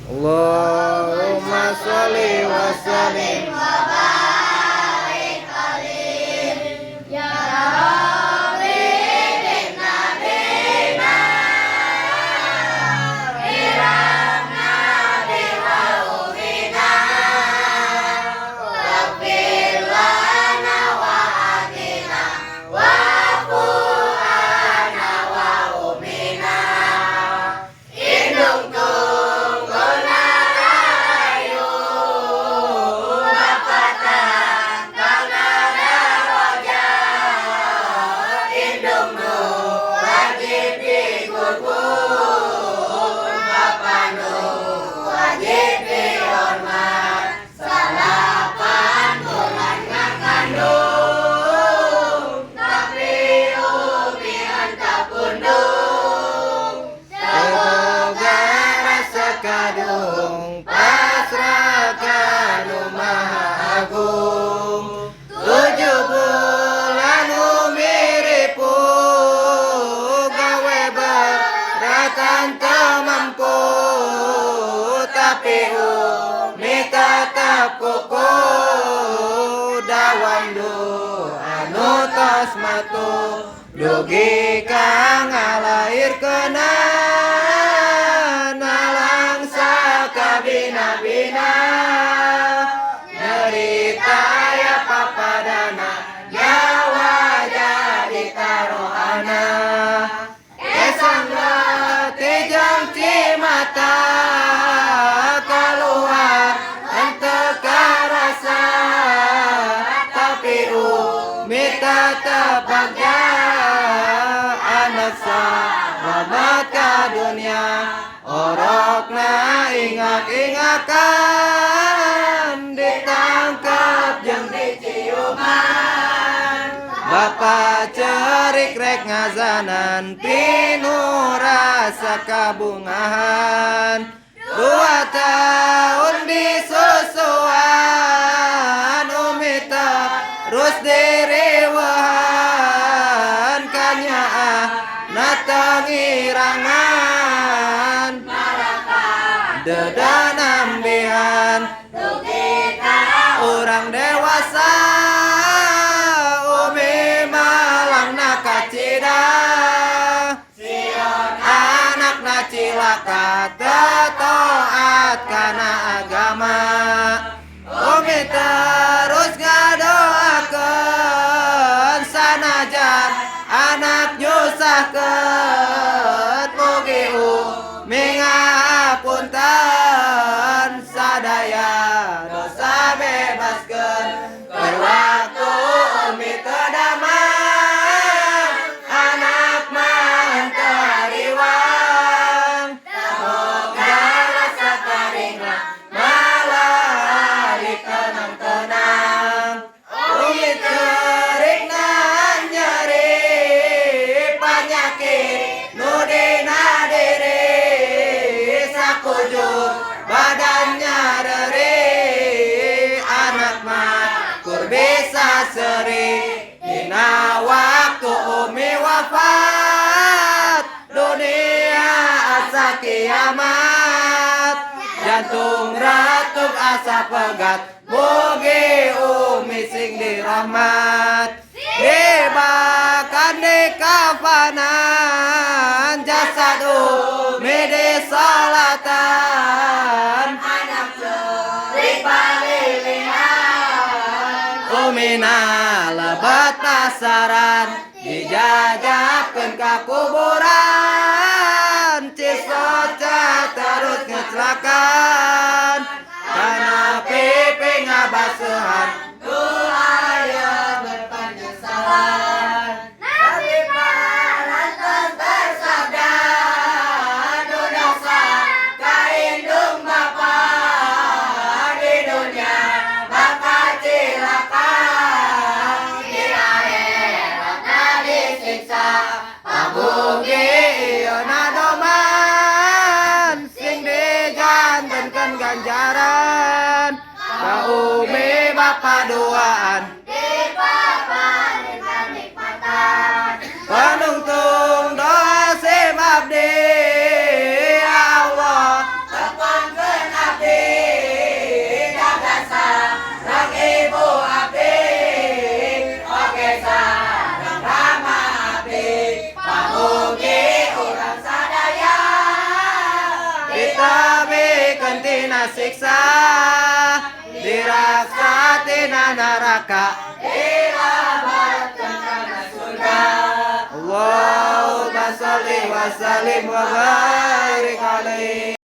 Allahumma sholli wa sallim. Kadung pasrahkan Maha Agung 7 bulan umiripu gawe beratan temampu tapi umi tetap kuku dawam anu tos matu dugi kang ngalair kena bina-bina derita ya papadana nyawa jadi taruhana kesang roti jeung cimata keluar henteu karasa tapi umi tetep bagja anak selamat ka dunia orokna ingak-ingakan ditangkap jeung diciuman Bapak cerik rek ngazanan pinu rasa kabungahan 2 tahun disusuan umi terus diriwahan kanyaah natangirangan dedanambihan orang dewasa umi malang nakacida anak nacilaka tetoat kana agama umi terus ngadoakeun sanajan anak nyusahkeun mugi umi ngapunten sadaya dosa bebaskeun berwaktu umi teu damang anak mah henteu hariwang semoga rasa taringna malah tenang-tenang umi ceurigna nyeri panyakit nu dina diri badannya dari anak mah kur bisa seri dina waktu umi wafat dunia asa kiamat jantung ratup asa pegat mugi umi sing dirahmat dibakan di kafanan jasad umi disolatan anak cerik palilihan umina lebat pasaran dijajabkeun ka kuburan cisoca terus ngecelakan kana pipi ngabaseuhan aya berpenyesalan Nabi parantos bersabda nu dosa kaindung bapa di dunia bakal cilaka di akhirat disiksa pamugi ieu nadoman sing dijantenkeun ganjaran ka umi bapa duaan penungtung doa si abdi ya Allah tepan ditabikeun tina siksa, diraksa tina neraka, dilamatkeun kana surga. Allahumma sholli wa sallim wa barik alaihi.